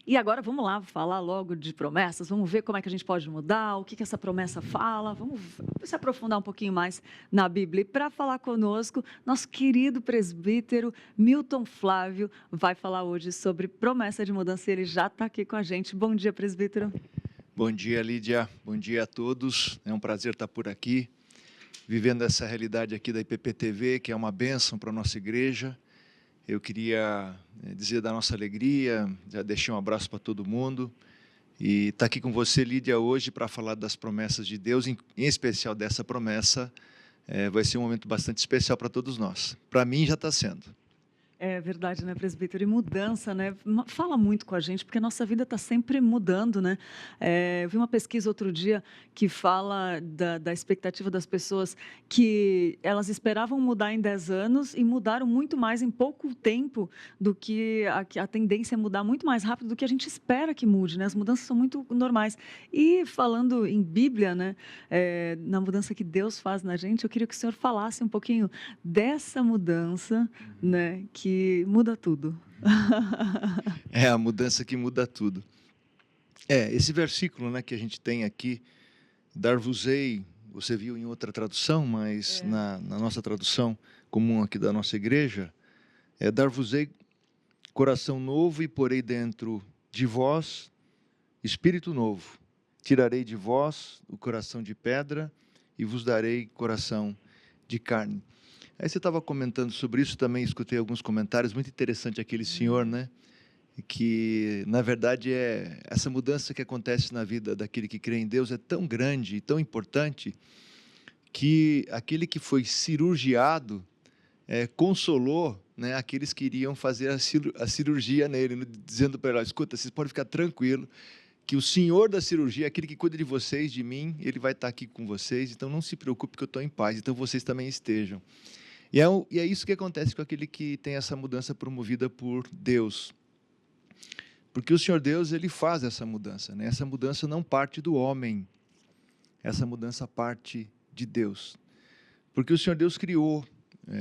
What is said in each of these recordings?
E agora vamos lá falar logo de promessas, vamos ver como é que a gente pode mudar, o que essa promessa fala, vamos se aprofundar um pouquinho mais na Bíblia. E para falar conosco, nosso querido presbítero Milton Flávio vai falar hoje sobre promessa de mudança, e ele já está aqui com a gente. Bom dia, presbítero. Bom dia, Lídia. Bom dia a todos. É um prazer estar por aqui, vivendo essa realidade aqui da IPPTV, que é uma bênção para a nossa igreja. Eu queria dizer da nossa alegria, já deixei um abraço para todo mundo. E estar aqui com você, Lídia, hoje para falar das promessas de Deus, em especial dessa promessa, vai ser um momento bastante especial para todos nós. Para mim já está sendo. É verdade, né, presbítero? E mudança, né? Fala muito com a gente, porque a nossa vida está sempre mudando, né? Eu vi uma pesquisa outro dia que fala da expectativa das pessoas que elas esperavam mudar em 10 anos e mudaram muito mais em pouco tempo do que a tendência é mudar muito mais rápido do que a gente espera que mude, né? As mudanças são muito normais. E falando em Bíblia, né? Na mudança que Deus faz na gente, eu queria que o senhor falasse um pouquinho dessa mudança, né? Que muda tudo. É a mudança que muda tudo. Esse versículo, né, que a gente tem aqui, Dar-vos-ei, você viu em outra tradução, mas na nossa tradução comum aqui da nossa igreja, dar-vos-ei coração novo e porei dentro de vós espírito novo. Tirarei de vós o coração de pedra e vos darei coração de carne. Aí você estava comentando sobre isso, também escutei alguns comentários, muito interessante aquele senhor, né? Que, na verdade, essa mudança que acontece na vida daquele que crê em Deus é tão grande e tão importante que aquele que foi cirurgiado consolou, né, aqueles que iriam fazer a cirurgia nele, né, dizendo para ele: escuta, vocês podem ficar tranquilo que o Senhor da cirurgia, aquele que cuida de vocês, de mim, ele vai estar aqui com vocês, então não se preocupe que eu estou em paz, então vocês também estejam. E é isso que acontece com aquele que tem essa mudança promovida por Deus. Porque o Senhor Deus, ele faz essa mudança, né? Essa mudança não parte do homem, essa mudança parte de Deus. Porque o Senhor Deus criou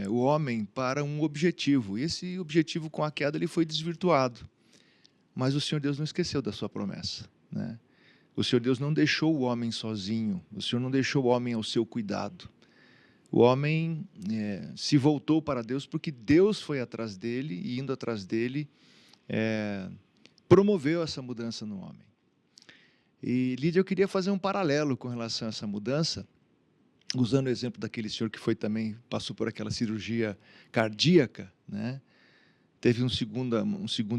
o homem para um objetivo, e esse objetivo, com a queda, ele foi desvirtuado. Mas o Senhor Deus não esqueceu da sua promessa, né? O Senhor Deus não deixou o homem sozinho, o Senhor não deixou o homem ao seu cuidado. O homem se voltou para Deus porque Deus foi atrás dele, e indo atrás dele, promoveu essa mudança no homem. E, Lídia, eu queria fazer um paralelo com relação a essa mudança, usando o exemplo daquele senhor que passou por aquela cirurgia cardíaca, né? Teve um segundo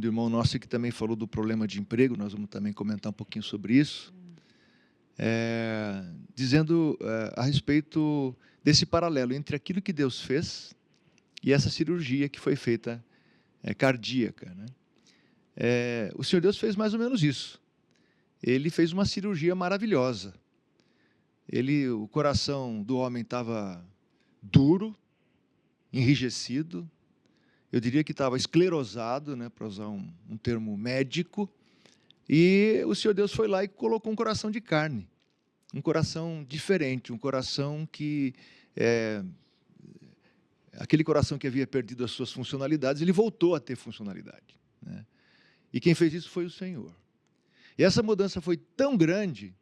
irmão nosso que também falou do problema de emprego, nós vamos também comentar um pouquinho sobre isso, dizendo a respeito desse paralelo entre aquilo que Deus fez e essa cirurgia que foi feita cardíaca, né? O Senhor Deus fez mais ou menos isso. Ele fez uma cirurgia maravilhosa. O coração do homem estava duro, enrijecido, eu diria que estava esclerosado, né, para usar um termo médico, e o Senhor Deus foi lá e colocou um coração de carne, um coração diferente, um coração aquele coração que havia perdido as suas funcionalidades, ele voltou a ter funcionalidade, né? E quem fez isso foi o Senhor. E essa mudança foi tão grande,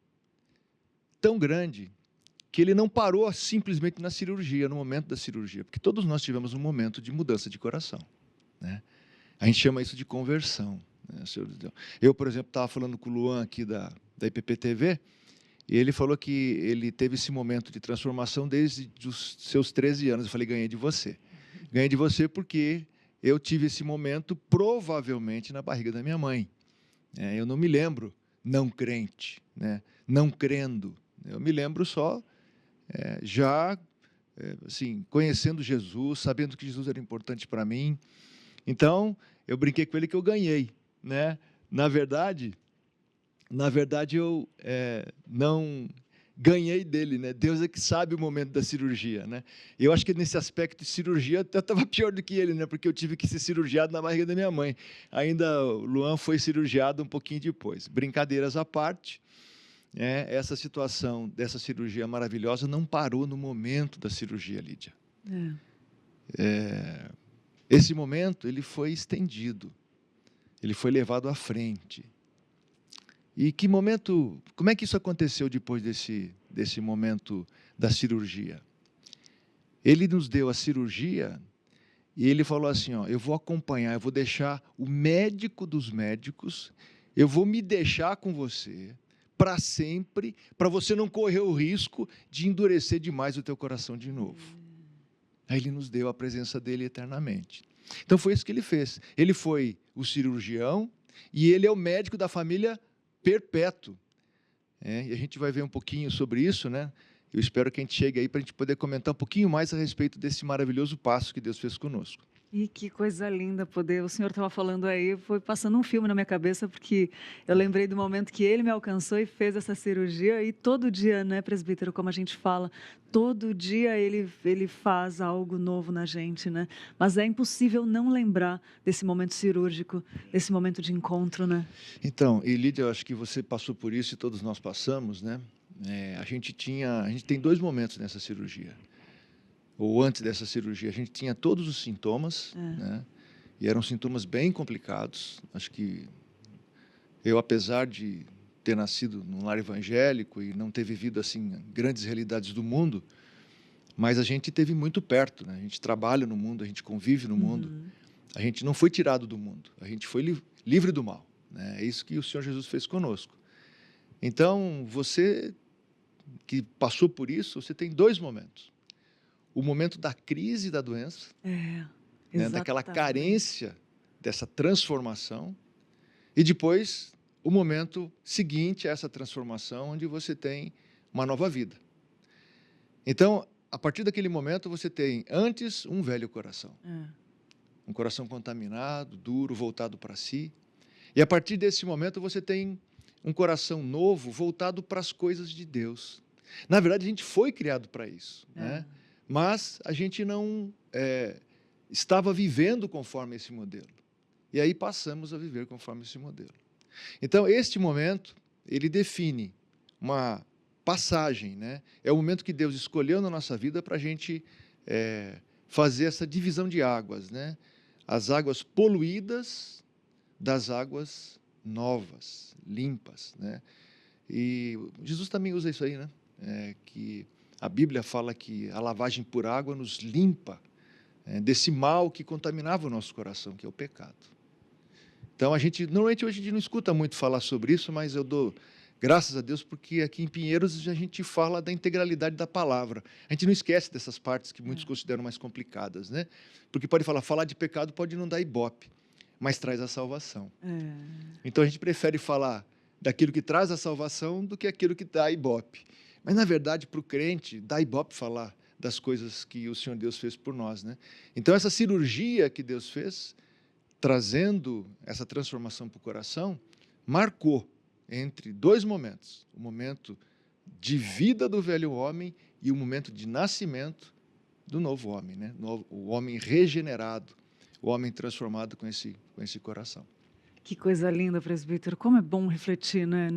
que ele não parou simplesmente na cirurgia, no momento da cirurgia, porque todos nós tivemos um momento de mudança de coração, né? A gente chama isso de conversão, né? Eu, por exemplo, estava falando com o Luan aqui da IPPTV, e ele falou que ele teve esse momento de transformação desde os seus 13 anos. Eu falei: ganhei de você. Ganhei de você porque eu tive esse momento provavelmente na barriga da minha mãe. Eu não me lembro não crente, né? Não crendo. Eu me lembro só assim, conhecendo Jesus, sabendo que Jesus era importante para mim. Então, eu brinquei com ele que eu ganhei, né? Na verdade eu não ganhei dele, né? Deus é que sabe o momento da cirurgia, né? Eu acho que nesse aspecto de cirurgia eu estava pior do que ele, né? Porque eu tive que ser cirurgiado na barriga da minha mãe. Ainda o Luan foi cirurgiado um pouquinho depois. Brincadeiras à parte, essa situação dessa cirurgia maravilhosa não parou no momento da cirurgia, Lídia. Esse momento ele foi estendido, ele foi levado à frente. E que momento, como é que isso aconteceu depois desse momento da cirurgia? Ele nos deu a cirurgia e ele falou assim, ó, eu vou acompanhar, eu vou deixar o médico dos médicos, eu vou me deixar com você para sempre, para você não correr o risco de endurecer demais o teu coração de novo. Aí ele nos deu a presença dele eternamente. Então foi isso que ele fez. Ele foi o cirurgião e ele é o médico da família perpétuo. E a gente vai ver um pouquinho sobre isso, né? Eu espero que a gente chegue aí para a gente poder comentar um pouquinho mais a respeito desse maravilhoso passo que Deus fez conosco. E que coisa linda poder. O senhor estava falando aí, foi passando um filme na minha cabeça, porque eu lembrei do momento que ele me alcançou e fez essa cirurgia. E todo dia, né, presbítero, como a gente fala, todo dia ele faz algo novo na gente, né? Mas é impossível não lembrar desse momento cirúrgico, desse momento de encontro, né? Então, e Lídia, eu acho que você passou por isso e todos nós passamos, né? A gente tem 2 momentos nessa cirurgia. Ou antes dessa cirurgia, a gente tinha todos os sintomas, né? E eram sintomas bem complicados. Acho que eu, apesar de ter nascido num lar evangélico e não ter vivido assim grandes realidades do mundo, mas a gente teve muito perto, né? A gente trabalha no mundo, a gente convive no mundo. A gente não foi tirado do mundo, a gente foi livre do mal, né? É isso que o Senhor Jesus fez conosco. Então, você que passou por isso, você tem 2 momentos. O momento da crise da doença, né, daquela carência, dessa transformação, e depois o momento seguinte a essa transformação, onde você tem uma nova vida. Então, a partir daquele momento, você tem antes um velho coração, um coração contaminado, duro, voltado para si, e a partir desse momento você tem um coração novo, voltado para as coisas de Deus. Na verdade, a gente foi criado para isso, né? Mas a gente não estava vivendo conforme esse modelo. E aí passamos a viver conforme esse modelo. Então, este momento, ele define uma passagem, né? É o momento que Deus escolheu na nossa vida para a gente fazer essa divisão de águas, né? As águas poluídas das águas novas, limpas, né? E Jesus também usa isso aí, né? Que a Bíblia fala que a lavagem por água nos limpa desse mal que contaminava o nosso coração, que é o pecado. Então, normalmente hoje a gente não escuta muito falar sobre isso, mas eu dou graças a Deus porque aqui em Pinheiros a gente fala da integralidade da palavra. A gente não esquece dessas partes que muitos consideram mais complicadas, né? Porque pode falar de pecado pode não dar ibope, mas traz a salvação. Então, a gente prefere falar daquilo que traz a salvação do que aquilo que dá ibope. Mas, na verdade, para o crente, dá ibope falar das coisas que o Senhor Deus fez por nós, né? Então, essa cirurgia que Deus fez, trazendo essa transformação para o coração, marcou entre 2 momentos. O momento de vida do velho homem e o momento de nascimento do novo homem, né? O homem regenerado, o homem transformado com esse coração. Que coisa linda, presbítero. Como é bom refletir, né,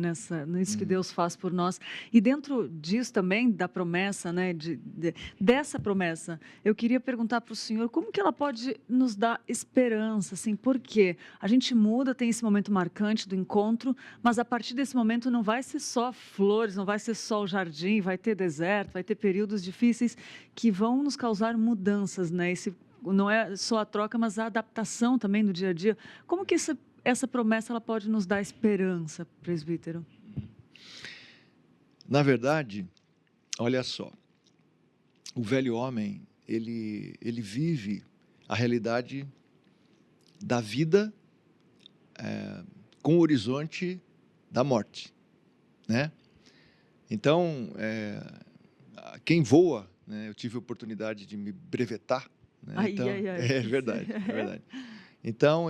nisso que Deus faz por nós. E dentro disso também, da promessa, né, dessa promessa, eu queria perguntar para o senhor como que ela pode nos dar esperança, assim, por quê? A gente muda, tem esse momento marcante do encontro, mas a partir desse momento não vai ser só flores, não vai ser só o jardim, vai ter deserto, vai ter períodos difíceis que vão nos causar mudanças, né? Não é só a troca, mas a adaptação também no dia a dia. Como que essa promessa ela pode nos dar esperança, presbítero? Na verdade, olha só, o velho homem, ele vive a realidade da vida com o horizonte da morte, né? Então, quem voa, né, eu tive a oportunidade de me brevetar, né? Então, é verdade, é verdade. Então,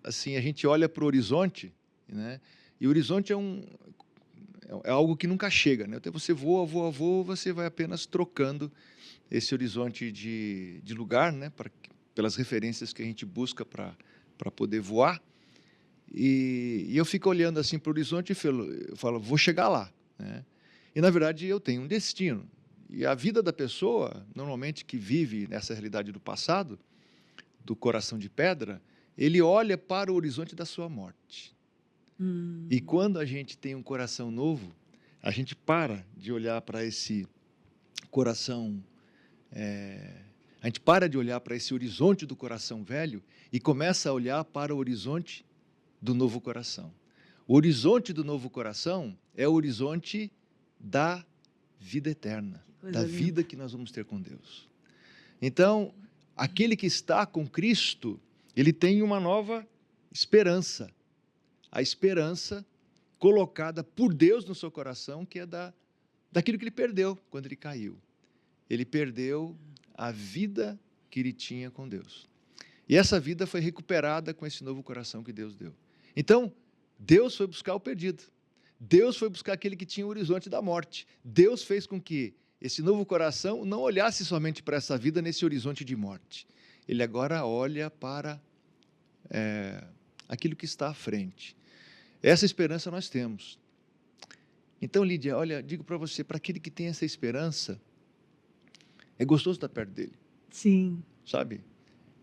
a gente olha para o horizonte, né? E o horizonte é algo que nunca chega, né? Então, você voa, você vai apenas trocando esse horizonte de lugar, né? Pelas referências que a gente busca para poder voar. E eu fico olhando assim para o horizonte e falo, vou chegar lá, né? E, na verdade, eu tenho um destino. E a vida da pessoa, normalmente, que vive nessa realidade do passado, do coração de pedra, ele olha para o horizonte da sua morte. E quando a gente tem um coração novo, a gente para de olhar para esse coração, a gente para de olhar para esse horizonte do coração velho e começa a olhar para o horizonte do novo coração. O horizonte do novo coração é o horizonte da vida eterna, da vida que nós vamos ter com Deus. Então, aquele que está com Cristo, ele tem uma nova esperança. A esperança colocada por Deus no seu coração, que é daquilo que ele perdeu quando ele caiu. Ele perdeu a vida que ele tinha com Deus. E essa vida foi recuperada com esse novo coração que Deus deu. Então, Deus foi buscar o perdido. Deus foi buscar aquele que tinha o horizonte da morte. Deus fez com que esse novo coração não olhasse somente para essa vida nesse horizonte de morte. Ele agora olha para aquilo que está à frente. Essa esperança nós temos. Então, Lídia, olha, digo para você, para aquele que tem essa esperança, é gostoso estar perto dele. Sim. Sabe?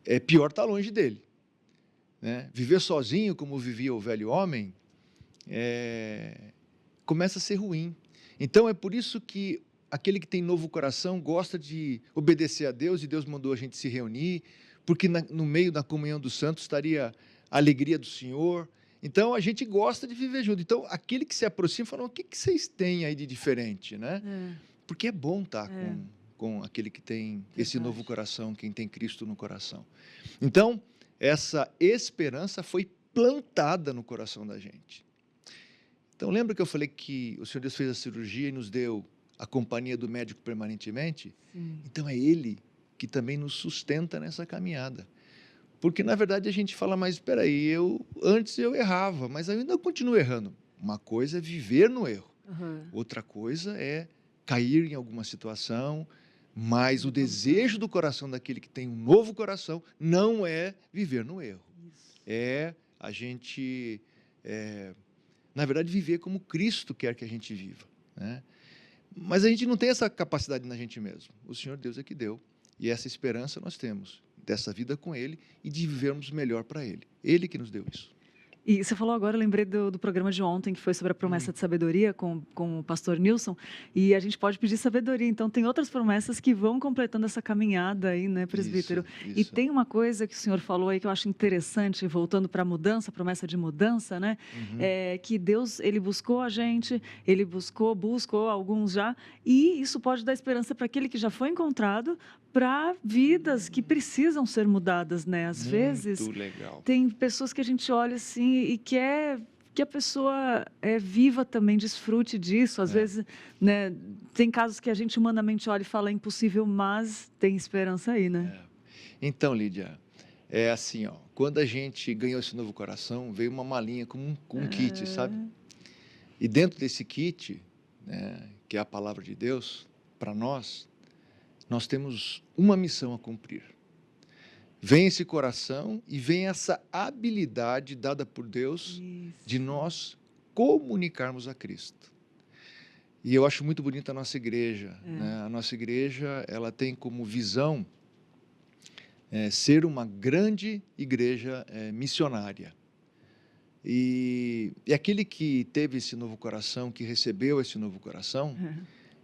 É pior estar longe dele. Né? Viver sozinho, como vivia o velho homem, começa a ser ruim. Então, é por isso que aquele que tem novo coração gosta de obedecer a Deus, e Deus mandou a gente se reunir, porque no meio da comunhão dos santos estaria a alegria do Senhor. Então, a gente gosta de viver junto. Então, aquele que se aproxima fala, o que vocês têm aí de diferente? Né? Porque é bom estar com aquele que tem esse novo coração, quem tem Cristo no coração. Então, essa esperança foi plantada no coração da gente. Então, lembra que eu falei que o Senhor Deus fez a cirurgia e nos deu a companhia do médico permanentemente? Sim. Então, é Ele que também nos sustenta nessa caminhada. Porque, na verdade, a gente fala, mas espera aí, antes eu errava, mas eu ainda continuo errando. Uma coisa é viver no erro. Outra coisa é cair em alguma situação, mas o desejo do coração daquele que tem um novo coração não é viver no erro. É a gente, na verdade, viver como Cristo quer que a gente viva. Né? Mas a gente não tem essa capacidade na gente mesmo. O Senhor Deus é que deu. E essa esperança nós temos, dessa vida com Ele e de vivermos melhor para Ele. Ele que nos deu isso. E você falou agora, eu lembrei do programa de ontem, que foi sobre a promessa de sabedoria com o pastor Nilson, e a gente pode pedir sabedoria, então tem outras promessas que vão completando essa caminhada aí, né, presbítero? Isso. E tem uma coisa que o senhor falou aí que eu acho interessante, voltando para a mudança, a promessa de mudança, né? Que Deus, Ele buscou a gente, Ele buscou alguns já, e isso pode dar esperança para aquele que já foi encontrado, para vidas que precisam ser mudadas, né? Às vezes, Muito legal. tem pessoas que a gente olha assim e quer que a pessoa viva também, desfrute disso. Às vezes, né, tem casos que a gente humanamente olha e fala é impossível, mas tem esperança aí, né? Então, Lídia, é assim, ó, quando a gente ganhou esse novo coração, veio uma malinha com um kit, sabe? E dentro desse kit, né, que é a palavra de Deus, para nós temos uma missão a cumprir. Vem esse coração e vem essa habilidade dada por Deus de nós comunicarmos a Cristo. E eu acho muito bonita a nossa igreja. Né? A nossa igreja, ela tem como visão ser uma grande igreja missionária. E aquele que teve esse novo coração, que recebeu esse novo coração,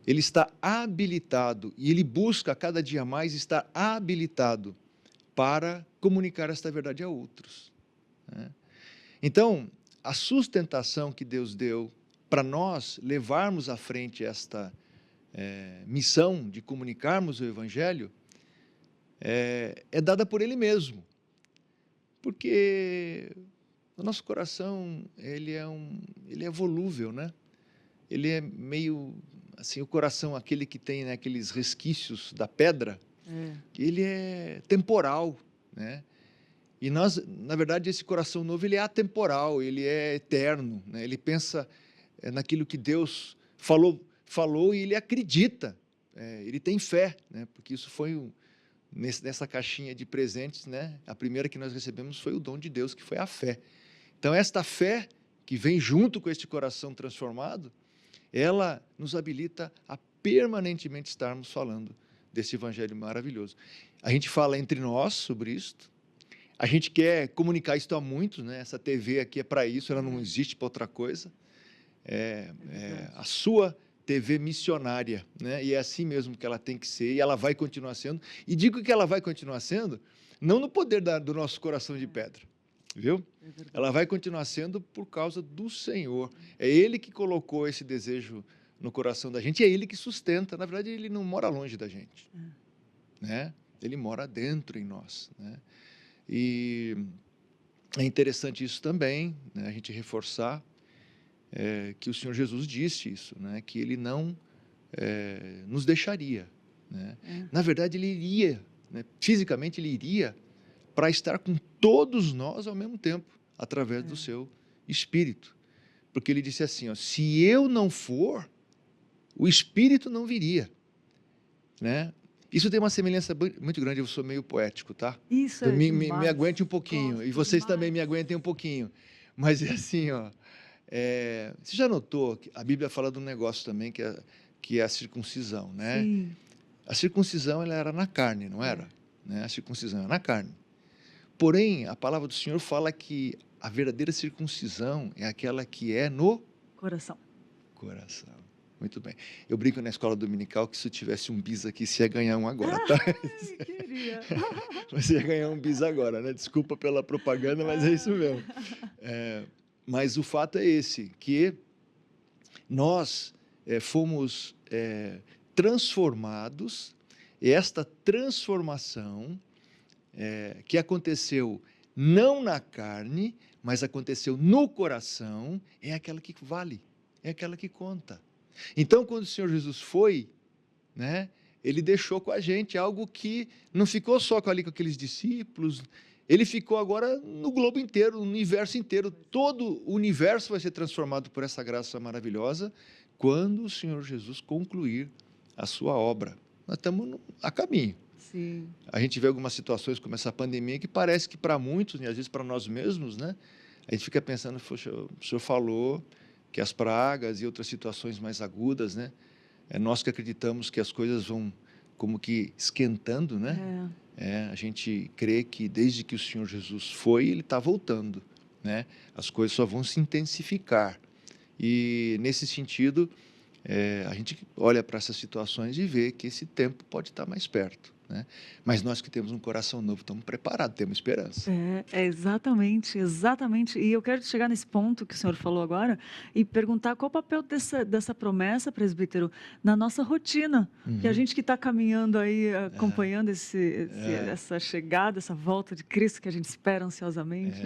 ele está habilitado e ele busca a cada dia mais estar habilitado para comunicar esta verdade a outros. Né? Então, a sustentação que Deus deu para nós levarmos à frente esta missão de comunicarmos o Evangelho é dada por Ele mesmo. Porque o nosso coração, ele é volúvel, né? Ele é meio, assim, o coração, aquele que tem, né, aqueles resquícios da pedra, ele é temporal, né? E nós, na verdade, esse coração novo, ele é atemporal, ele é eterno, né? Ele pensa naquilo que Deus falou e ele acredita, ele tem fé, né? Porque isso foi nessa caixinha de presentes, né? A primeira que nós recebemos foi o dom de Deus, que foi a fé. Então, esta fé que vem junto com este coração transformado, ela nos habilita a permanentemente estarmos falando desse evangelho maravilhoso. A gente fala entre nós sobre isto, A gente quer comunicar isso a muitos, né? Essa TV aqui é para isso, ela não existe para outra coisa. A sua TV missionária, né? E é assim mesmo que ela tem que ser, e ela vai continuar sendo. E digo que ela vai continuar sendo, não no poder do nosso coração de pedra, viu? Ela vai continuar sendo por causa do Senhor. É Ele que colocou esse desejo no coração da gente, e é Ele que sustenta. Na verdade, Ele não mora longe da gente, né? Ele mora dentro em nós, né? E é interessante isso também, né? A gente reforçar que o Senhor Jesus disse isso, né? Que Ele não nos deixaria, né? Na verdade, Ele iria, né? Fisicamente, Ele iria para estar com todos nós ao mesmo tempo, através do seu Espírito. Porque Ele disse assim, ó, se eu não for, o Espírito não viria, né? Isso tem uma semelhança muito grande, eu sou meio poético, tá? Isso Então, é demais. me aguente um pouquinho, Gosto e vocês demais. também me aguentem um pouquinho. Mas é assim, ó, você já notou que a Bíblia fala de um negócio também que é a circuncisão, né? Sim. A circuncisão ela era na carne, não era? Né? A circuncisão era na carne. Porém, a palavra do Senhor fala que a verdadeira circuncisão é aquela que é no Coração. coração. Muito bem. Eu brinco na escola dominical que se eu tivesse um bis aqui, você ia ganhar um agora, tá? Ai, queria. Você ia ganhar um bis agora, né? Desculpa pela propaganda, mas é isso mesmo. Mas o fato é esse, que nós fomos transformados, e esta transformação que aconteceu não na carne, mas aconteceu no coração, é aquela que vale, é aquela que conta. Então, quando o Senhor Jesus foi, né, Ele deixou com a gente algo que não ficou só com aqueles discípulos, Ele ficou agora no globo inteiro, no universo inteiro. Todo o universo vai ser transformado por essa graça maravilhosa quando o Senhor Jesus concluir a sua obra. Nós estamos a caminho. Sim. A gente vê algumas situações como essa pandemia que parece que para muitos, e às vezes para nós mesmos, né, a gente fica pensando, poxa, o Senhor falou que as pragas e outras situações mais agudas, né, nós que acreditamos que as coisas vão como que esquentando, né, a gente crê que desde que o Senhor Jesus foi, Ele está voltando, né, as coisas só vão se intensificar. E nesse sentido, a gente olha para essas situações e vê que esse tempo pode estar mais perto, né? Mas nós que temos um coração novo, estamos preparados, temos esperança. Exatamente, exatamente. E eu quero chegar nesse ponto que o senhor falou agora e perguntar qual o papel dessa promessa, presbítero, na nossa rotina. Que a gente que está caminhando aí, acompanhando essa chegada, essa volta de Cristo que a gente espera ansiosamente.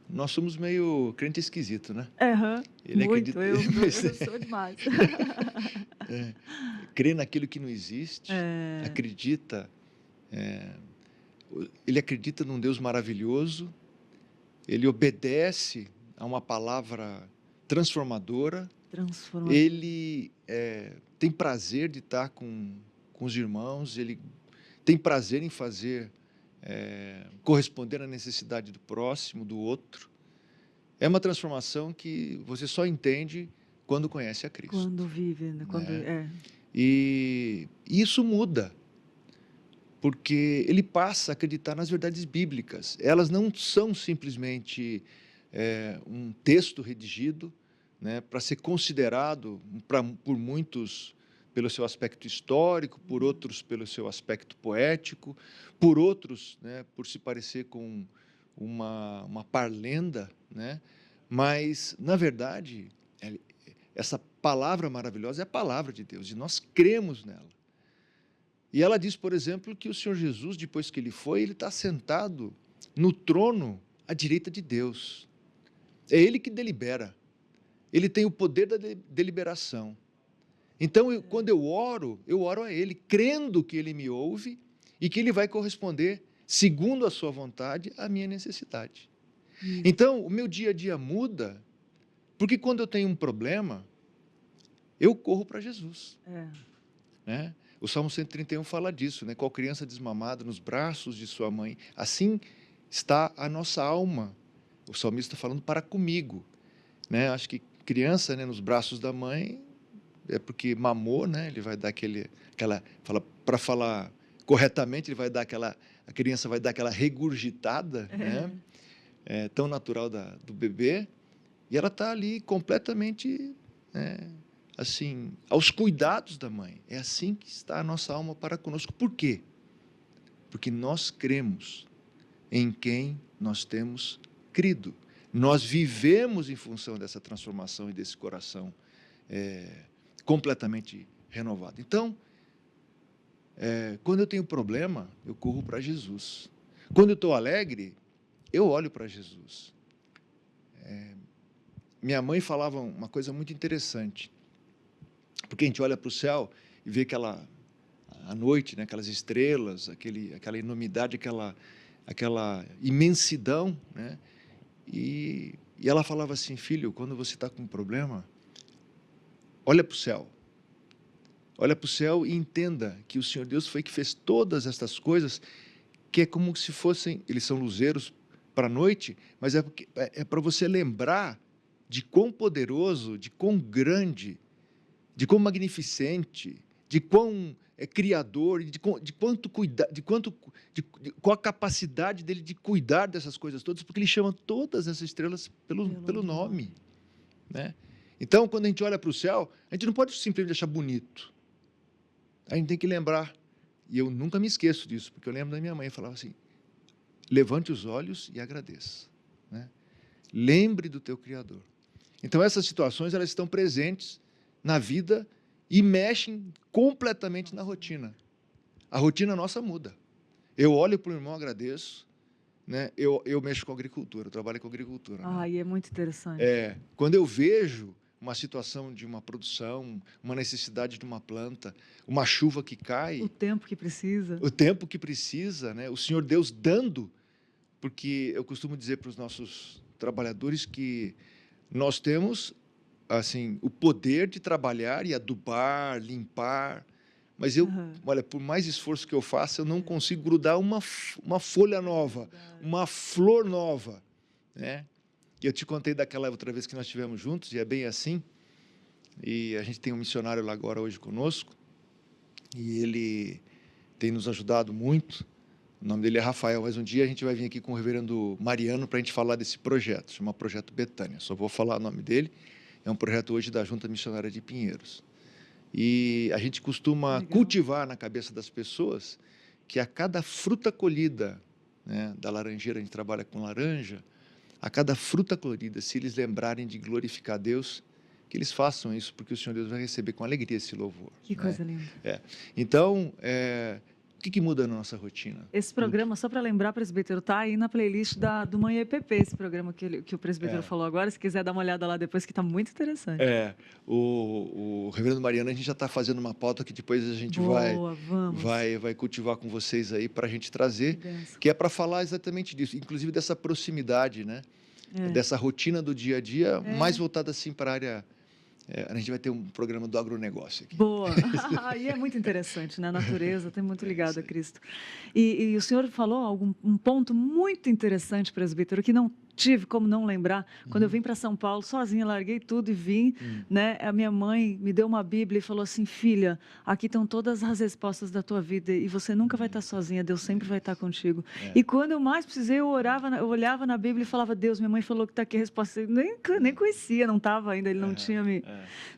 Nós somos meio crente esquisito, né? Ele muito, eu sou demais. Crê naquilo que não existe, acredita, ele acredita num Deus maravilhoso, ele obedece a uma palavra transformadora, ele tem prazer de estar com os irmãos, ele tem prazer em fazer, corresponder à necessidade do próximo, do outro. É uma transformação que você só entende quando conhece a Cristo. Quando vive, né? E isso muda, porque ele passa a acreditar nas verdades bíblicas. Elas não são simplesmente um texto redigido, né, para ser considerado por muitos pelo seu aspecto histórico, por outros pelo seu aspecto poético, por outros, né, por se parecer com uma parlenda, né? Mas, na verdade, essa palavra maravilhosa é a palavra de Deus, e nós cremos nela. E ela diz, por exemplo, que o Senhor Jesus, depois que ele foi, ele está sentado no trono à direita de Deus. É ele que delibera. Ele tem o poder da deliberação. Então, quando eu oro a ele, crendo que ele me ouve e que ele vai corresponder, segundo a sua vontade, à minha necessidade. Então, o meu dia a dia muda, porque quando eu tenho um problema, eu corro para Jesus. Né? O Salmo 131 fala disso, né? Qual criança desmamada nos braços de sua mãe, assim está a nossa alma. O salmista está falando para comigo. Né? Acho que criança, né, nos braços da mãe, é porque mamou, né? Ele vai dar para falar corretamente, ele vai dar aquela a criança vai dar aquela regurgitada, né? Tão natural do bebê, e ela está ali completamente, né, assim, aos cuidados da mãe. É assim que está a nossa alma para conosco. Por quê? Porque nós cremos em quem nós temos crido. Nós vivemos em função dessa transformação e desse coração completamente renovado. Então, quando eu tenho problema, eu corro para Jesus. Quando eu estou alegre, eu olho para Jesus. Minha mãe falava uma coisa muito interessante, porque a gente olha para o céu e vê a noite, né, aquelas estrelas, aquela enormidade, aquela imensidão, né? E ela falava assim: filho, quando você está com um problema, olha para o céu. Olha para o céu e entenda que o Senhor Deus foi que fez todas estas coisas, que é como se fossem, eles são luzeiros para a noite, mas é para você lembrar de quão poderoso, de quão grande, de quão magnificente, de quão criador, de quanto cuidar, qual a capacidade dele de cuidar dessas coisas todas, porque ele chama todas essas estrelas pelo nome, né? Então, quando a gente olha para o céu, a gente não pode simplesmente achar bonito. A gente tem que lembrar, e eu nunca me esqueço disso, porque eu lembro da minha mãe, falava assim: levante os olhos e agradeça, né? Lembre do teu Criador. Então, essas situações, elas estão presentes na vida e mexem completamente na rotina. A rotina nossa muda. Eu olho para o irmão, agradeço, né? Eu mexo com agricultura, eu trabalho com agricultura. Ah, né? e é muito interessante. Quando eu vejo uma situação de uma produção, uma necessidade de uma planta, uma chuva que cai... O tempo que precisa. O tempo que precisa, né? O Senhor Deus dando, porque eu costumo dizer para os nossos trabalhadores que nós temos, assim, o poder de trabalhar e adubar, limpar, mas olha, por mais esforço que eu faça, eu não consigo grudar uma folha nova, uma flor nova, né? E eu te contei daquela outra vez que nós estivemos juntos, e é bem assim, e a gente tem um missionário lá agora hoje conosco, e ele tem nos ajudado muito. O nome dele é Rafael, mas um dia a gente vai vir aqui com o reverendo Mariano para a gente falar desse projeto, chama Projeto Betânia. Só vou falar o nome dele. É um projeto hoje da Junta Missionária de Pinheiros. E a gente costuma cultivar na cabeça das pessoas que a cada fruta colhida, né, da laranjeira, a gente trabalha com laranja, a cada fruta colhida, se eles lembrarem de glorificar Deus, que eles façam isso, porque o Senhor Deus vai receber com alegria esse louvor. Que coisa linda. Então, o que muda na nossa rotina? Esse programa, só para lembrar, presbítero, está aí na playlist do Manhã EPP, esse programa que o presbítero falou agora. Se quiser dar uma olhada lá depois, que está muito interessante. O reverendo Mariano, a gente já está fazendo uma pauta que depois a gente vai cultivar com vocês aí para a gente trazer, que é para falar exatamente disso, inclusive dessa proximidade, né? Dessa rotina do dia a dia, mais voltada assim para a área... a gente vai ter um programa do agronegócio aqui. Boa! E é muito interessante, né? A natureza tem muito ligado a Cristo. E o senhor falou um ponto muito interessante, presbítero, que não tive como não lembrar. Quando eu vim para São Paulo, sozinha, larguei tudo e vim, né? A minha mãe me deu uma Bíblia e falou assim: filha, aqui estão todas as respostas da tua vida e você nunca vai estar sozinha, Deus sempre vai estar contigo. E quando eu mais precisei, eu olhava na Bíblia e falava: Deus, minha mãe falou que está aqui a resposta. Eu nem conhecia, não estava ainda, ele não tinha me...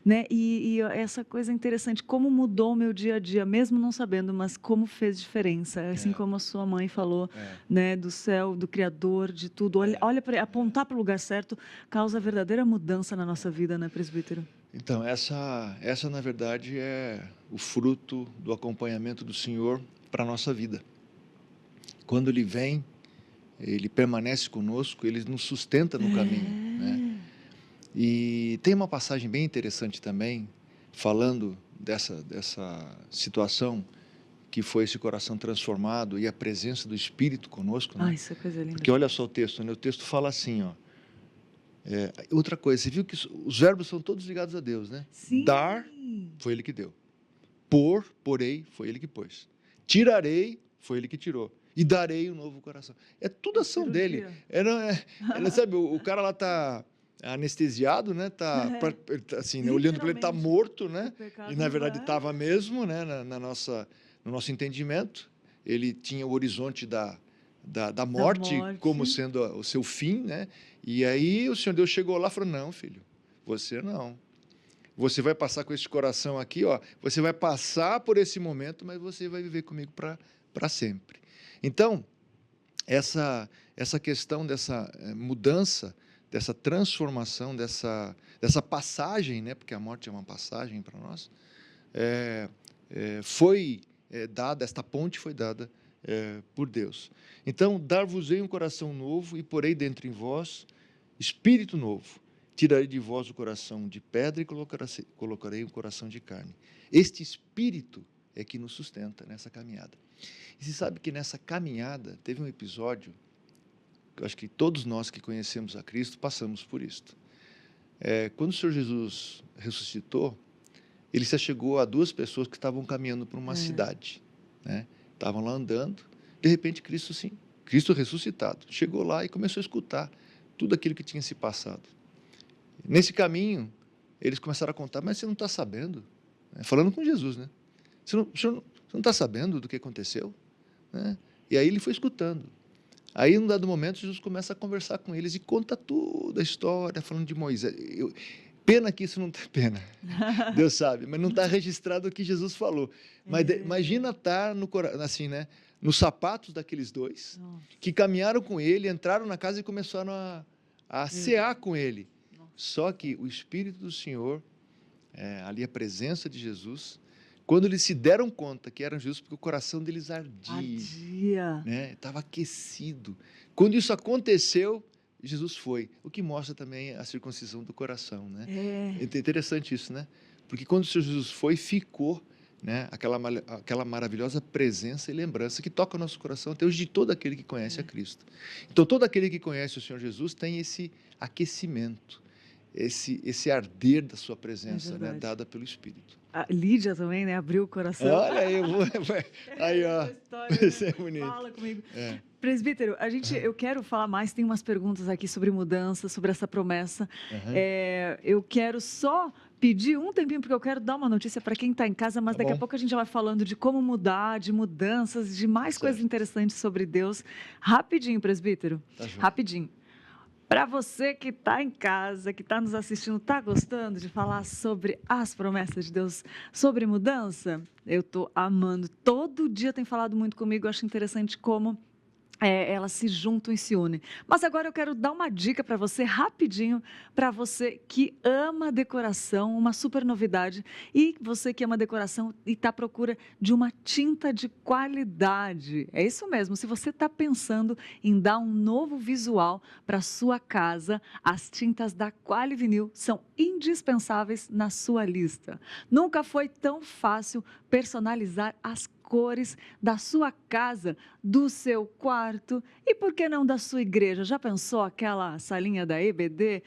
Né? E essa coisa interessante, como mudou o meu dia a dia, mesmo não sabendo, mas como fez diferença, assim como a sua mãe falou, né, do céu, do Criador, de tudo. Olha para apontar para o lugar certo, causa verdadeira mudança na nossa vida, né, presbítero? Então, essa na verdade é o fruto do acompanhamento do Senhor para a nossa vida. Quando Ele vem, Ele permanece conosco, Ele nos sustenta no caminho, né? E tem uma passagem bem interessante também, falando dessa situação que foi esse coração transformado e a presença do Espírito conosco, né? Isso é coisa linda. Porque olha só o texto, né? O texto fala assim, ó. Outra coisa, você viu que os verbos são todos ligados a Deus, né? Sim. Dar, foi Ele que deu. Porei, foi Ele que pôs. Tirarei, foi Ele que tirou. E darei um novo coração. É tudo ação dele. Sabe, o cara lá está anestesiado, né? Assim, né? Olhando para ele, está morto, né? E na verdade estava mesmo, né? No nosso entendimento. ele tinha o horizonte da morte. morte como sendo o seu fim, né? E aí o Senhor Deus chegou lá e falou, não, filho, você não. Você vai passar com esse coração aqui, ó, você vai passar por esse momento, mas você vai viver comigo para sempre. Então, essa questão dessa mudança, dessa transformação, dessa passagem, né? Porque a morte é uma passagem para nós, foi dada, esta ponte foi dada por Deus. Então, dar-vos-ei um coração novo e porei dentro em vós espírito novo. Tirarei de vós o coração de pedra e colocarei um coração de carne. Este espírito é que nos sustenta nessa caminhada. E você sabe que nessa caminhada teve um episódio, que eu acho que todos nós que conhecemos a Cristo passamos por isto. Quando o Senhor Jesus ressuscitou, ele se achegou a duas pessoas que estavam caminhando para uma cidade, né? Estavam lá andando, de repente Cristo ressuscitado, chegou lá e começou a escutar tudo aquilo que tinha se passado. Nesse caminho, eles começaram a contar, mas você não está sabendo? Falando com Jesus, né? Você não está sabendo do que aconteceu? Né? E aí ele foi escutando. Aí, num dado momento, Jesus começa a conversar com eles e conta toda a história, falando de Moisés. Pena que isso não tem pena, Deus sabe, mas não está registrado o que Jesus falou. Mas imagina estar assim, né, nos sapatos daqueles dois, que caminharam com ele, entraram na casa e começaram a cear com ele. Só que o Espírito do Senhor, ali a presença de Jesus, quando eles se deram conta que eram Jesus, porque o coração deles ardia, né? Estava aquecido. Quando isso aconteceu, Jesus foi, o que mostra também a circuncisão do coração, né? É interessante isso, né? Porque quando o Senhor Jesus foi, ficou, né, aquela maravilhosa presença e lembrança que toca o nosso coração até hoje de todo aquele que conhece a Cristo. Então, todo aquele que conhece o Senhor Jesus tem esse aquecimento, esse arder da sua presença, né, dada pelo Espírito. A Lídia também, né, abriu o coração. Olha aí, aí, ó, isso é bonito. Fala comigo. Presbítero, eu quero falar mais, tem umas perguntas aqui sobre mudança, sobre essa promessa. Eu quero só pedir um tempinho, porque eu quero dar uma notícia para quem está em casa, mas daqui a pouco a gente já vai falando de como mudar, de mudanças, de mais coisas interessantes sobre Deus. Rapidinho, presbítero, rapidinho. Para você que está em casa, que está nos assistindo, está gostando de falar sobre as promessas de Deus, sobre mudança? Eu estou amando. Todo dia tem falado muito comigo, eu acho interessante como elas se juntam e se unem. Mas agora eu quero dar uma dica para você, rapidinho, para você que ama decoração, uma super novidade, e você que ama decoração e está à procura de uma tinta de qualidade. É isso mesmo, se você está pensando em dar um novo visual para a sua casa, as tintas da Qualivinil são indispensáveis na sua lista. Nunca foi tão fácil personalizar as cores da sua casa, do seu quarto e, por que não, da sua igreja. Já pensou aquela salinha da EBD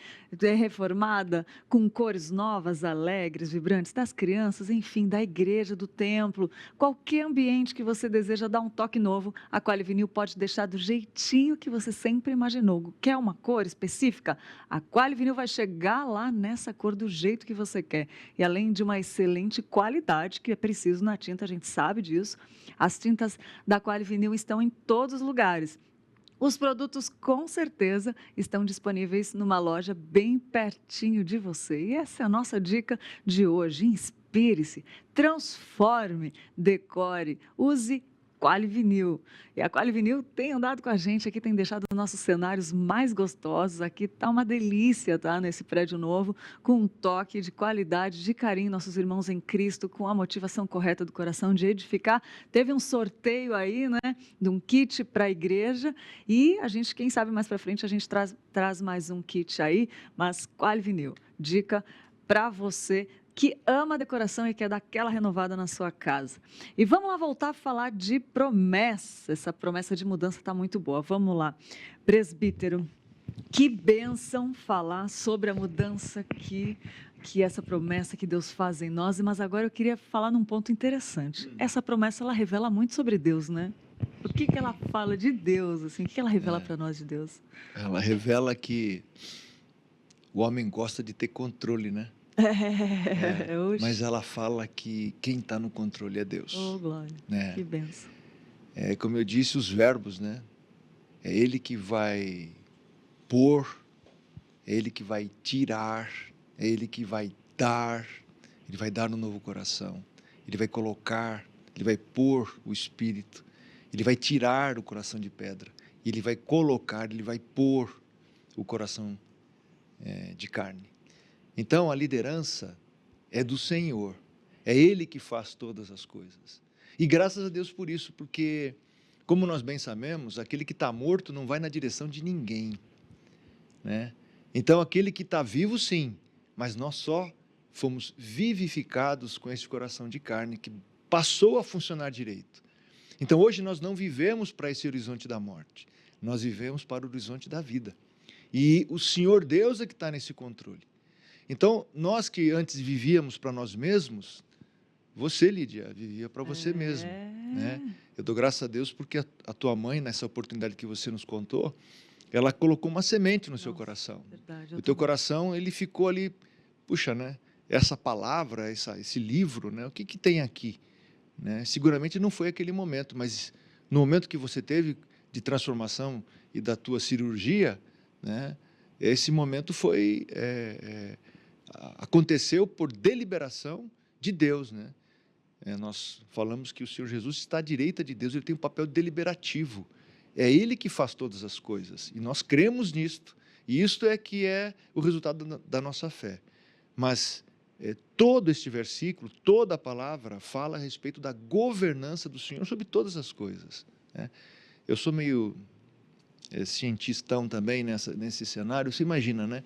reformada com cores novas, alegres, vibrantes, das crianças, enfim, da igreja, do templo, qualquer ambiente que você deseja dar um toque novo, a Qualivinil pode deixar do jeitinho que você sempre imaginou. Quer uma cor específica? A Qualivinil vai chegar lá nessa cor do jeito que você quer. E além de uma excelente qualidade que é preciso na tinta, a gente sabe disso, as tintas da Qualivinil estão em todos os lugares. Os produtos, com certeza, estão disponíveis numa loja bem pertinho de você. E essa é a nossa dica de hoje. Inspire-se, transforme, decore, use Qualivinil. E a Qualivinil tem andado com a gente aqui, tem deixado os nossos cenários mais gostosos. Aqui tá uma delícia, tá? Nesse prédio novo, com um toque de qualidade, de carinho, nossos irmãos em Cristo, com a motivação correta do coração de edificar. Teve um sorteio aí, né? De um kit para a igreja. E a gente, quem sabe mais para frente, a gente traz mais um kit aí. Mas Qualivinil, dica para você que ama a decoração e quer dar aquela renovada na sua casa. E vamos lá voltar a falar de promessa. Essa promessa de mudança está muito boa. Vamos lá. Presbítero, que bênção falar sobre a mudança que essa promessa que Deus faz em nós. Mas agora eu queria falar num ponto interessante. Essa promessa, ela revela muito sobre Deus, né? O que ela fala de Deus, assim? O que ela revela para nós de Deus? Ela revela que o homem gosta de ter controle, né? Mas ela fala que quem está no controle é Deus. Oh, glória, né? que bênção. É como eu disse, os verbos, né? É Ele que vai pôr, é Ele que vai tirar, é Ele que vai dar, Ele vai dar no novo coração, Ele vai colocar, Ele vai pôr o Espírito, Ele vai tirar o coração de pedra, Ele vai colocar, Ele vai pôr o coração de carne. Então a liderança é do Senhor, é Ele que faz todas as coisas. E graças a Deus por isso, porque, como nós bem sabemos, aquele que está morto não vai na direção de ninguém, né? Então aquele que está vivo, sim, mas nós só fomos vivificados com esse coração de carne que passou a funcionar direito. Então hoje nós não vivemos para esse horizonte da morte, nós vivemos para o horizonte da vida. E o Senhor Deus é que está nesse controle. Então, nós que antes vivíamos para nós mesmos, você, Lídia, vivia para você mesmo, né? Eu dou graças a Deus porque a tua mãe, nessa oportunidade que você nos contou, ela colocou uma semente no seu coração. Verdade, O teu coração, ele ficou ali, puxa, né? Essa palavra, esse livro, né? O que tem aqui? Né? Seguramente não foi aquele momento, mas no momento que você teve de transformação e da tua cirurgia, né? Esse momento foi... aconteceu por deliberação de Deus, né? Nós falamos que o Senhor Jesus está à direita de Deus, ele tem um papel deliberativo. É Ele que faz todas as coisas, e nós cremos nisto, e isto é que é o resultado da nossa fé. Mas todo este versículo, toda a palavra, fala a respeito da governança do Senhor sobre todas as coisas, né? Eu sou meio cientistão também nesse cenário, você imagina, né?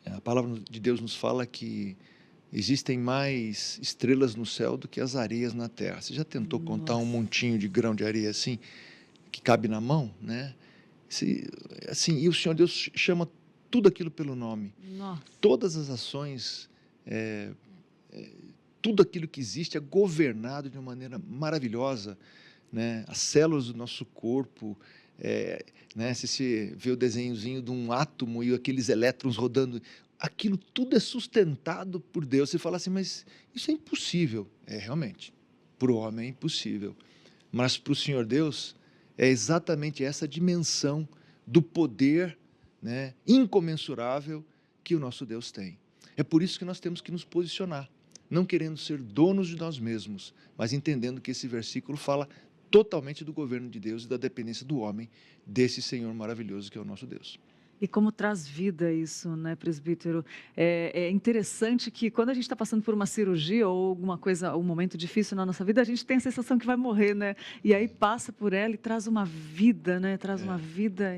A palavra de Deus nos fala que existem mais estrelas no céu do que as areias na terra. Você já tentou contar um montinho de grão de areia assim, que cabe na mão, né? Assim, e o Senhor Deus chama tudo aquilo pelo nome. Nossa. Todas as ações, tudo aquilo que existe é governado de uma maneira maravilhosa, né? As células do nosso corpo, né? Se você vê o desenhozinho de um átomo e aqueles elétrons rodando, aquilo tudo é sustentado por Deus. Você fala assim, mas isso é impossível. Realmente, para o homem é impossível. Mas para o Senhor Deus, é exatamente essa dimensão do poder, né, incomensurável que o nosso Deus tem. É por isso que nós temos que nos posicionar, não querendo ser donos de nós mesmos, mas entendendo que esse versículo fala totalmente do governo de Deus e da dependência do homem, desse Senhor maravilhoso que é o nosso Deus. E como traz vida isso, né, presbítero? É interessante que quando a gente está passando por uma cirurgia ou alguma coisa, um momento difícil na nossa vida, a gente tem a sensação que vai morrer, né? E aí passa por ela e traz uma vida, né? Traz uma vida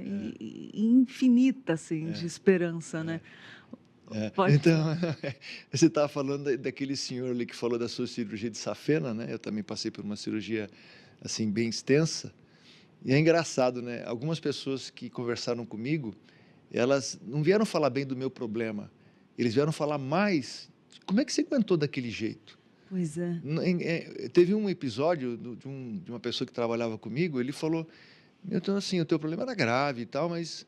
infinita, assim, de esperança, né? Então, você estava falando daquele senhor ali que falou da sua cirurgia de safena, né? Eu também passei por uma cirurgia assim bem extensa. E é engraçado, né? Algumas pessoas que conversaram comigo, elas não vieram falar bem do meu problema, eles vieram falar mais de como é que você aguentou daquele jeito. Pois é. Teve um episódio de uma pessoa que trabalhava comigo, ele falou, então assim, o teu problema era grave e tal, mas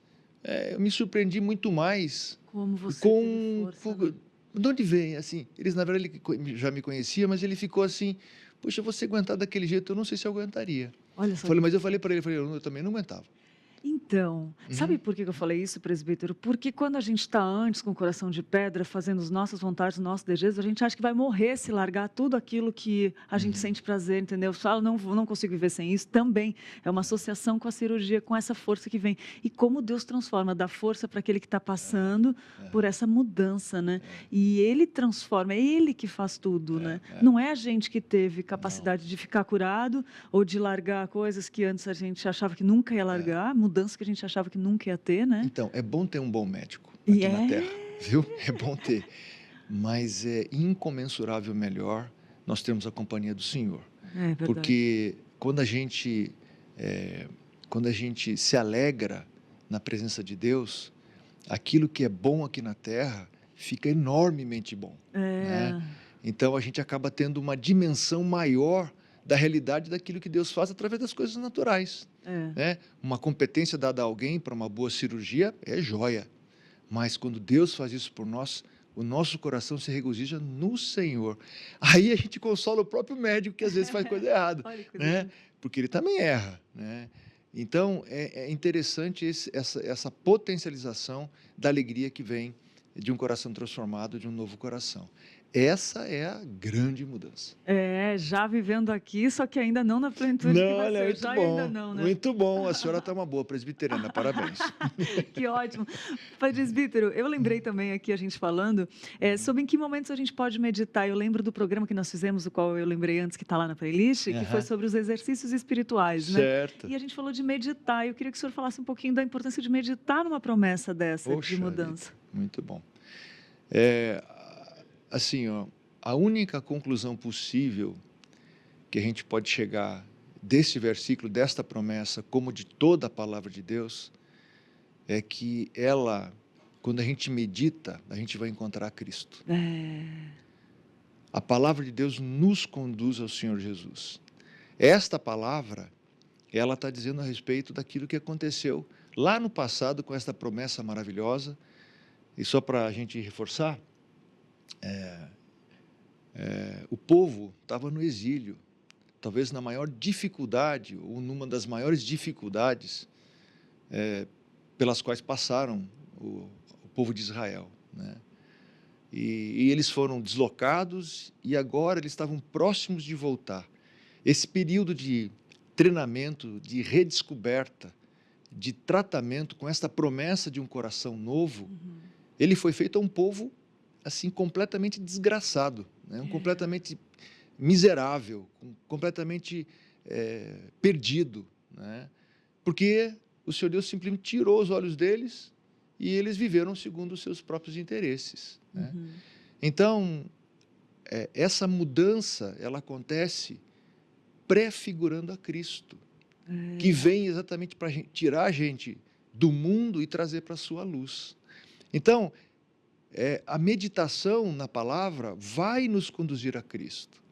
eu me surpreendi muito mais como você teve força, né? De onde vem, assim, eles na verdade ele já me conhecia, mas ele ficou assim, poxa, você aguentar daquele jeito, eu não sei se eu aguentaria. Olha só. Mas eu falei para ele, eu também não aguentava. Então, sabe por que eu falei isso, presbítero? Porque quando a gente está antes com o coração de pedra, fazendo as nossas vontades, os nossos desejos, a gente acha que vai morrer se largar tudo aquilo que a gente sente prazer, entendeu? Eu falo, não consigo viver sem isso. Também é uma associação com a cirurgia, com essa força que vem. E como Deus transforma, dá força para aquele que está passando por essa mudança, né? E Ele transforma, é Ele que faz tudo, né? Não é a gente que teve capacidade de ficar curado ou de largar coisas que antes a gente achava que nunca ia largar, mudança que a gente achava que nunca ia ter, né? Então, é bom ter um bom médico aqui na Terra, viu? É bom ter. Mas é incomensurável melhor nós termos a companhia do Senhor. É verdade. Porque quando a gente se alegra na presença de Deus, aquilo que é bom aqui na Terra fica enormemente bom. Né? Então, a gente acaba tendo uma dimensão maior da realidade daquilo que Deus faz através das coisas naturais. Né? Uma competência dada a alguém para uma boa cirurgia é joia, mas quando Deus faz isso por nós, o nosso coração se regozija no Senhor. Aí a gente consola o próprio médico que às vezes faz coisa errada, Olha que coisa né? linda. Porque ele também erra, né? Então, é interessante essa potencialização da alegria que vem de um coração transformado, de um novo coração. Essa é a grande mudança. Já vivendo aqui, só que ainda não na plenitude que Não, vai olha, ser. muito Já e ainda bom, não, né? muito bom. A senhora está uma boa presbiteriana, parabéns. Que ótimo. Presbítero, eu lembrei também aqui, a gente falando, sobre em que momentos a gente pode meditar. Eu lembro do programa que nós fizemos, o qual eu lembrei antes, que está lá na playlist, que foi Aham. sobre os exercícios espirituais, né? Certo. E a gente falou de meditar. Eu queria que o senhor falasse um pouquinho da importância de meditar numa promessa dessa, de Poxa vida, mudança. muito bom. É, assim, ó, a única conclusão possível que a gente pode chegar desse versículo, desta promessa, como de toda a palavra de Deus, é que ela, quando a gente medita, a gente vai encontrar Cristo. A palavra de Deus nos conduz ao Senhor Jesus. Esta palavra, ela está dizendo a respeito daquilo que aconteceu lá no passado com esta promessa maravilhosa. E só para a gente reforçar, o povo estava no exílio, talvez na maior dificuldade, ou numa das maiores dificuldades pelas quais passaram o povo de Israel, né? E eles foram deslocados e agora eles estavam próximos de voltar. Esse período de treinamento, de redescoberta, de tratamento com esta promessa de um coração novo, ele foi feito a um povo assim completamente desgraçado, né? Completamente miserável, completamente perdido, né? Porque o Senhor Deus simplesmente tirou os olhos deles e eles viveram segundo os seus próprios interesses, né? Então, essa mudança, ela acontece prefigurando a Cristo, que vem exatamente para tirar a gente do mundo e trazer para a sua luz. Então, a meditação na palavra vai nos conduzir a Cristo.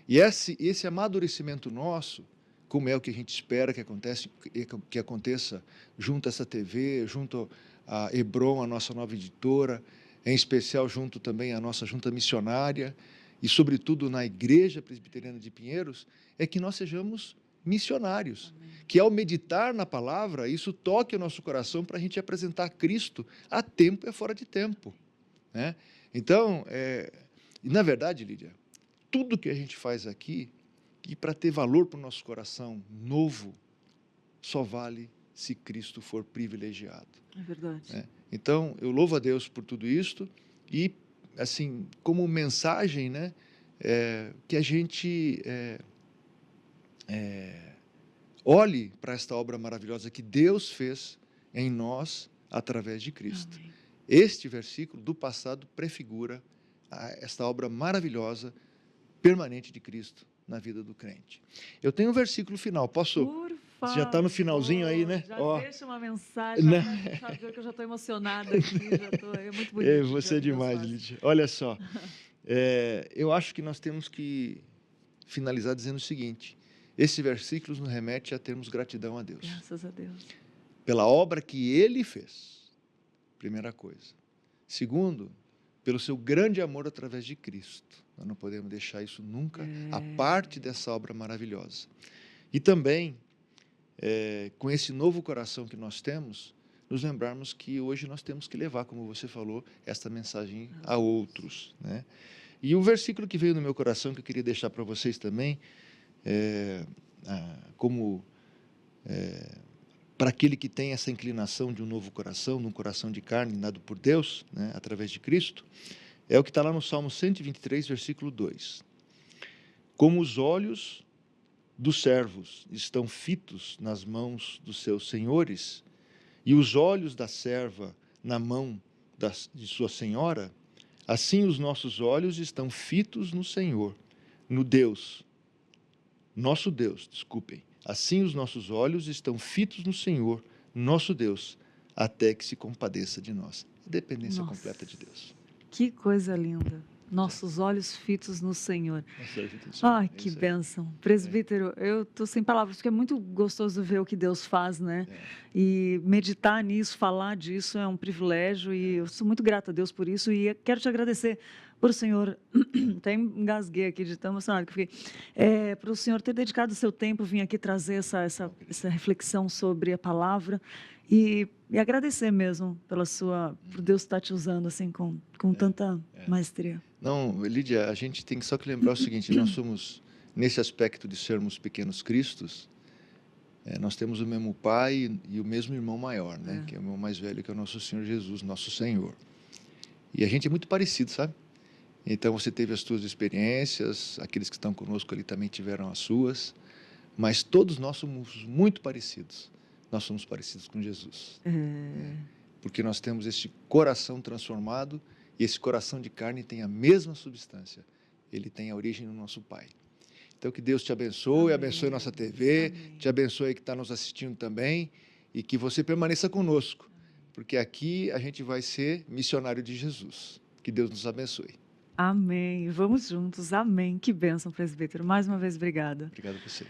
E esse amadurecimento nosso, como é o que a gente espera que aconteça junto a essa TV, junto a Hebron, a nossa nova editora, em especial junto também à nossa junta missionária e, sobretudo, na Igreja Presbiteriana de Pinheiros, é que nós sejamos missionários. Amém. Que ao meditar na palavra, isso toque o nosso coração para a gente apresentar Cristo a tempo e fora de tempo, né? Então, na verdade, Lídia, tudo que a gente faz aqui, e para ter valor para o nosso coração novo, só vale se Cristo for privilegiado. É verdade. Né? Então, eu louvo a Deus por tudo isto e, assim, como mensagem, né, que a gente olhe para esta obra maravilhosa que Deus fez em nós através de Cristo. Amém. Este versículo do passado prefigura esta obra maravilhosa, permanente de Cristo na vida do crente. Eu tenho um versículo final, posso? Por Você já está no finalzinho aí, né? Já deixa uma mensagem, sabe que eu já estou emocionada aqui, é muito bonito. Você é demais, Lídia. Olha só, eu acho que nós temos que finalizar dizendo o seguinte: esse versículo nos remete a termos gratidão a Deus. Graças a Deus. Pela obra que Ele fez, primeira coisa. Segundo, pelo seu grande amor através de Cristo. Nós não podemos deixar isso nunca a parte dessa obra maravilhosa. E também, com esse novo coração que nós temos, nos lembrarmos que hoje nós temos que levar, como você falou, esta mensagem a outros, né? E o versículo que veio no meu coração, que eu queria deixar para vocês também, para aquele que tem essa inclinação de um novo coração, de um coração de carne dado por Deus, né, através de Cristo, é o que está lá no Salmo 123, versículo 2. Como os olhos dos servos estão fitos nas mãos dos seus senhores, e os olhos da serva na mão de sua senhora, assim os nossos olhos estão fitos no Senhor, no Deus, nosso Deus, desculpem. Assim os nossos olhos estão fitos no Senhor, nosso Deus, até que se compadeça de nós. Dependência completa de Deus. Que coisa linda. nossos olhos fitos no Senhor. Nossa, ajuda o Senhor. Ai, É que isso aí. bênção. Presbítero, eu estou sem palavras, porque é muito gostoso ver o que Deus faz, né? É. E meditar nisso, falar disso é um privilégio e eu sou muito grata a Deus por isso e quero te agradecer por o Senhor, até engasguei aqui de tão emocionado que eu fiquei, para o Senhor ter dedicado o seu tempo, vir aqui trazer essa reflexão sobre a palavra e agradecer mesmo por Deus estar te usando assim com tanta maestria. Não, Lídia, a gente tem só que lembrar o seguinte, nós somos, nesse aspecto de sermos pequenos cristos, nós temos o mesmo pai e o mesmo irmão maior, né? Que é o irmão mais velho, que é o nosso Senhor Jesus, nosso Senhor. E a gente é muito parecido, sabe? Então você teve as suas experiências, aqueles que estão conosco ali também tiveram as suas, mas todos nós somos muito parecidos. Nós somos parecidos com Jesus. Porque nós temos esse coração transformado e esse coração de carne tem a mesma substância. Ele tem a origem no nosso Pai. Então que Deus te abençoe, abençoe nossa TV, te abençoe que está nos assistindo também e que você permaneça conosco, porque aqui a gente vai ser missionário de Jesus. Que Deus nos abençoe. Amém. Vamos juntos. Amém. Que bênção, presbítero. Mais uma vez, obrigada. Obrigado a você.